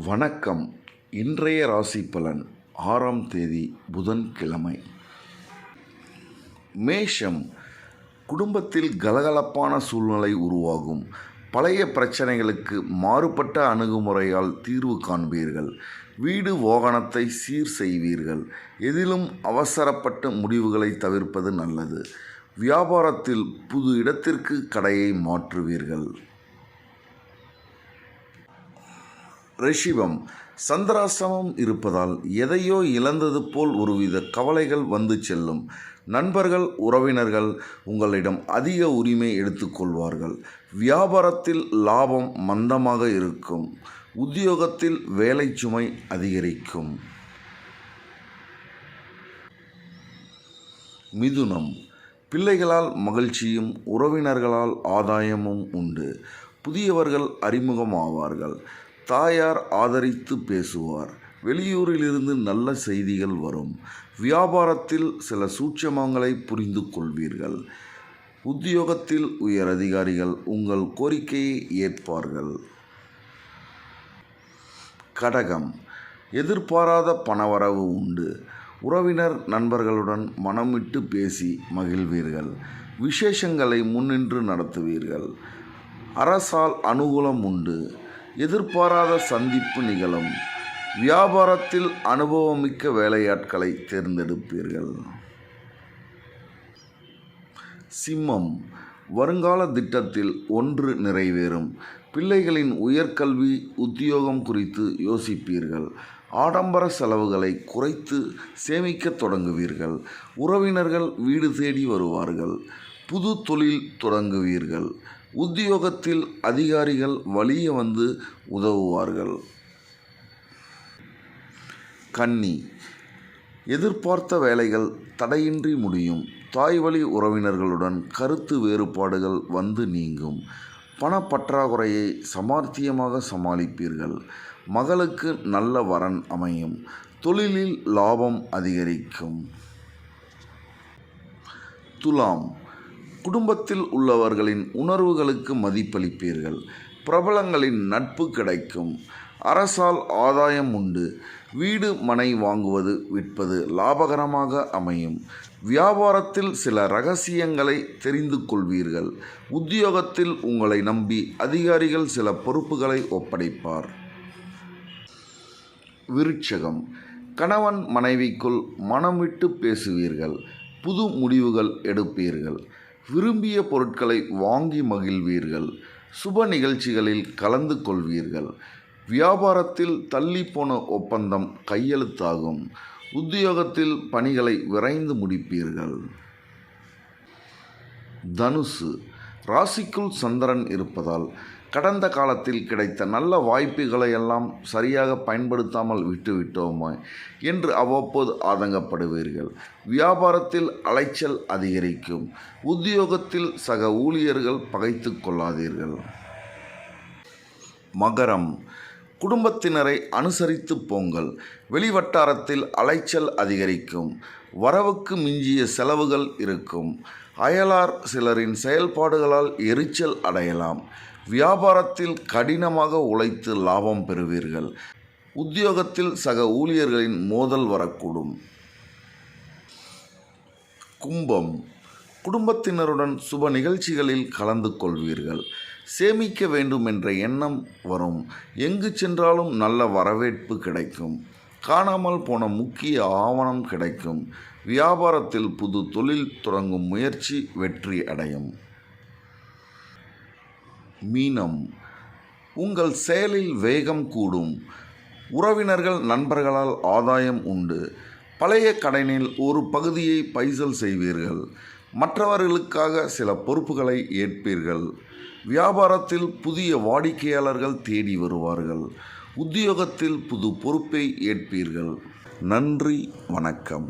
வணக்கம். இன்றைய ராசி பலன் 6ஆம் தேதி புதன்கிழமை. மேஷம். குடும்பத்தில் கலகலப்பான சூழ்நிலை உருவாகும். பழைய பிரச்சனைகளுக்கு மாறுபட்ட அணுகுமுறையால் தீர்வு காண்பீர்கள். வீடு வாகனத்தை சீர் செய்வீர்கள். எதிலும் அவசரப்பட்டு முடிவுகளை தவிர்ப்பது நல்லது. வியாபாரத்தில் புது இடத்திற்கு கடையை மாற்றுவீர்கள். ரிஷிபம். சந்திராசிரமம் இருப்பதால் எதையோ இழந்தது போல் ஒருவித கவலைகள் வந்து செல்லும். நண்பர்கள் உறவினர்கள் உங்களிடம் அதிக உரிமை எடுத்துக்கொள்வார்கள். வியாபாரத்தில் லாபம் மந்தமாக இருக்கும். உத்தியோகத்தில் வேலை சுமை அதிகரிக்கும். மிதுனம். பிள்ளைகளால் மகிழ்ச்சியும் உறவினர்களால் ஆதாயமும் உண்டு. புதியவர்கள் அறிமுகமாவார்கள். தாயார் ஆதரித்து பேசுவார். வெளியூரிலிருந்து நல்ல செய்திகள் வரும். வியாபாரத்தில் சில சூட்சமங்களை புரிந்து கொள்வீர்கள். உத்தியோகத்தில் உயர் அதிகாரிகள் உங்கள் கோரிக்கையை ஏற்பார்கள். கடகம். எதிர்பாராத பணவரவு உண்டு. உறவினர் நண்பர்களுடன் மனம் விட்டு பேசி மகிழ்வீர்கள். விசேஷங்களை முன்னின்று நடத்துவீர்கள். அரசால் அனுகூலம் உண்டு. எதிர்பாராத சந்திப்பு நிகழும். வியாபாரத்தில் அனுபவமிக்க வேலையாட்களை தேர்ந்தெடுப்பீர்கள். சிம்மம். வருங்கால திட்டத்தில் ஒன்று நிறைவேறும். பிள்ளைகளின் உயர்கல்வி உத்தியோகம் குறித்து யோசிப்பீர்கள். ஆடம்பர செலவுகளை குறைத்து சேமிக்க தொடங்குவீர்கள். உறவினர்கள் வீடு தேடி வருவார்கள். புது தொழில் தொடங்குவீர்கள். உத்தியோகத்தில் அதிகாரிகள் வலிய வந்து உதவுவார்கள். கன்னி. எதிர்பார்த்த வேலைகள் தடையின்றி முடியும். தாய்வழி உறவினர்களுடன் கருத்து வேறுபாடுகள் வந்து நீங்கும். பணப்பற்றாக்குறையை சாமர்த்தியமாக சமாளிப்பீர்கள். மகளுக்கு நல்ல வரன் அமையும். தொழிலில் லாபம் அதிகரிக்கும். துலாம். குடும்பத்தில் உள்ளவர்களின் உணர்வுகளுக்கு மதிப்பளிப்பீர்கள். பிரபலங்களின் நட்பு கிடைக்கும். அரசால் ஆதாயம் உண்டு. வீடு மனை வாங்குவது விற்பது லாபகரமாக அமையும். வியாபாரத்தில் சில இரகசியங்களை தெரிந்து கொள்வீர்கள். உத்தியோகத்தில் உங்களை நம்பி அதிகாரிகள் சில பொறுப்புகளை ஒப்படைப்பார். விருட்சகம். கணவன் மனைவிக்குள் மனம் விட்டு பேசுவீர்கள். புது முடிவுகள் எடுப்பீர்கள். விரும்பிய பொருட்களை வாங்கி மகிழ்வீர்கள். சுப நிகழ்ச்சிகளில் கலந்து கொள்வீர்கள். வியாபாரத்தில் தள்ளிப்போன ஒப்பந்தம் கையெழுத்தாகும். உத்தியோகத்தில் பணிகளை விரைந்து முடிப்பீர்கள். தனுசு. ராசிக்குள் சந்திரன் இருப்பதால் கடந்த காலத்தில் கிடைத்த நல்ல வாய்ப்புகளையெல்லாம் சரியாக பயன்படுத்தாமல் விட்டுவிட்டோமா என்று அவ்வப்போது ஆதங்கப்படுவீர்கள். வியாபாரத்தில் அலைச்சல் அதிகரிக்கும். உத்தியோகத்தில் சக ஊழியர்கள் பகைத்து கொள்ளாதீர்கள். மகரம். குடும்பத்தினரை அனுசரித்து போங்கள். வெளிவட்டாரத்தில் அலைச்சல் அதிகரிக்கும். வரவுக்கு மிஞ்சிய செலவுகள் இருக்கும். அயலார் சிலரின் செயல்பாடுகளால் எரிச்சல் அடையலாம். வியாபாரத்தில் கடினமாக உழைத்து லாபம் பெறுவீர்கள். உத்தியோகத்தில் சக ஊழியர்களின் மோதல் வரக்கூடும். கும்பம். குடும்பத்தினருடன் சுப நிகழ்ச்சிகளில் கலந்து கொள்வீர்கள். சேமிக்க வேண்டும் என்ற எண்ணம் வரும். எங்கு சென்றாலும் நல்ல வரவேற்பு கிடைக்கும். காணாமல் போன முக்கிய ஆவணம் கிடைக்கும். வியாபாரத்தில் புது தொழில் தொடங்கும் முயற்சி வெற்றி அடையும். மீனம். உங்கள் செயலில் வேகம் கூடும். உறவினர்கள் நண்பர்களால் ஆதாயம் உண்டு. பழைய கடனில் ஒரு பகுதியை பைசல் செய்வீர்கள். மற்றவர்களுக்காக சில பொறுப்புகளை ஏற்பீர்கள். வியாபாரத்தில் புதிய வாடிக்கையாளர்கள் தேடி வருவார்கள். உத்தியோகத்தில் புது பொறுப்பை ஏற்பீர்கள். நன்றி, வணக்கம்.